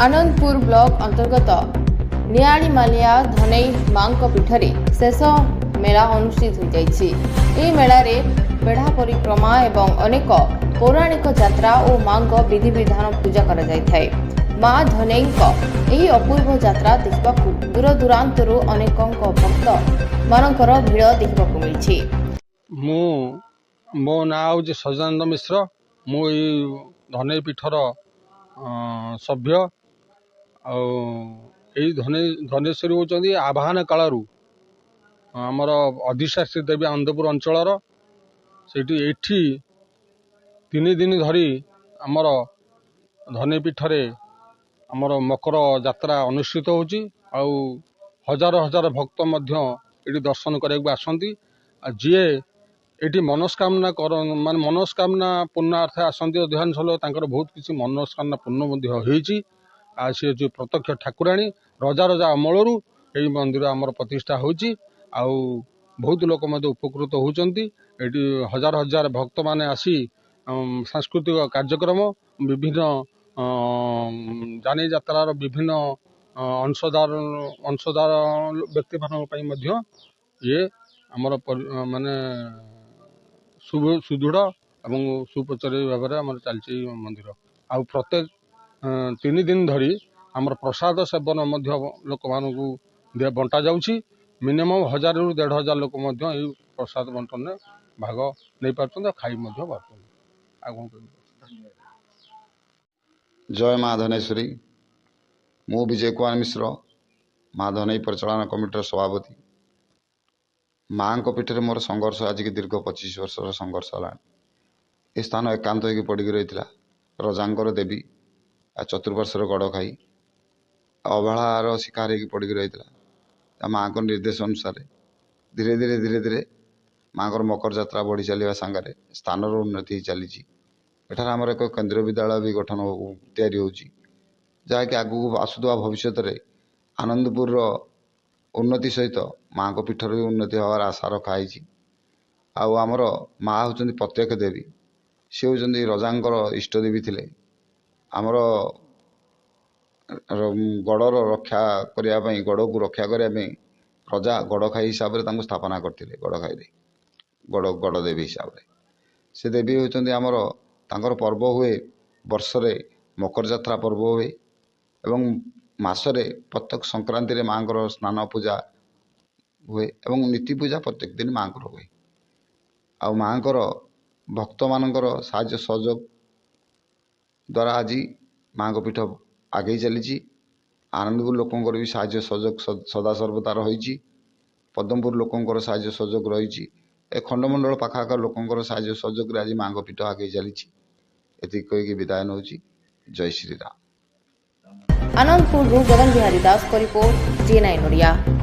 Anandpur block अंतर्गत नियालीमालिया धनई मां पीठरे शेष मेला अनुष्ठित हो जाइए। मेलारे बेढ़ा परिक्रमा एवं अनेक पौराणिक यात्रा और मां विधि विधान पूजा कर मां धनई यही अपूर्व यात्रा देखा दूर दूरांतरू अनेक भक्त मानकर भीड़ देखा मिली। मो ना हूँ सजानंद मिश्र। मु धनई पीठर सभ्य धनेश्वरी होती आवाहन कालू आमर अधिशासी देवी आनंदपुर अंचल से तीन दिन धरी आमर धनई पीठरे आमर मकर यात्रा अनुष्ठित होची। हजार हजार भक्त ये दर्शन करने आसती। जीए ये मनस्कामना मान मनस्कामना पूर्णार्थ आसती अधिकांश लोग बहुत किसी मनस्कामना पूर्ण होती। सी जो प्रत्यक्ष ठाकुराणी रजा रजा अमलू यही मंदिर आमर प्रतिष्ठा होची। बहुत लोक उपकृत होती। हजार हजार भक्त माने आसी सांस्कृतिक कार्यक्रम विभिन्न जानी यात्रार विभिन्न अंशदार व्यक्ति मान ये आमर माने सुदृढ़ एवं सुप्रचारी भाव में चलती मंदिर। आ प्रत्येक तीन दिन धरी आमर प्रसाद सेवन लोक मानू बंटा जाउछि। मिनिमम 1000 ରୁ 1500 लोक प्रसाद बंटन में भाग नहीं पार्छन खाई पार्छन। जय माँ धनेश्वरी। मु विजय कुमार मिश्र माँ धनई परिचालन कमिटर सभापति। माँ पीठ में मोर संघर्ष आज की दीर्घ 25 वर्ष संघर्ष है। स्थान एकांत हो पड़ रही रजांकर देवी चतुर्पार्श्वर गड़ खाई अवहेलार शिकार हो पड़ रही माँ को निर्देश अनुसार धीरे धीरे धीरे धीरे माँ को मकर यात्रा बढ़ी चलने सांगे स्थान उन्नति चली। एठार आमर एक केन्द्रीय विद्यालय भी गठन तैयारी होची जहाँकि आगू आसुवा भविष्य में आनंदपुर उन्नति सहित माँ को पीठर भी उन्नति हबार आशा रखाई। आमर माँ होती प्रत्यक्ष देवी। सी होती रजांकर इष्ट देवी थे। आमर गड़र रक्षा करने गड़ को रक्षा करने रजा गड़ खाई हिसाब से स्थापना करते गड़ खाई गड़ देवी हिसाब से देवी होती आमर तांकर पर्व हुए वर्षरे मकर यात्रा पर्व हुए एवं मासरे प्रत्येक संक्रांति रे माँ को स्नान पूजा हुए एवं नीति पूजा प्रत्येक दिन माँ को हुए। आ माँ को भक्त मानकर साहाय्य सहयोग द्वारा आज माँ को पीठ आगे चली। आनंदपुर लोकंर भी साहाय्य सहयोग सदा सर्वदा रही। पद्मपुर लोकंर साहाय्य सहयोग रही। खंडमंडल पाखाक लोकंर साहाय्य सहयोग आज माँ को पीठ आगे चली। एति कहीकि विदाय नौ। जय श्री राम। आनंदपुर गगन बिहारी दास को रिपोर्ट G9 ओडिया।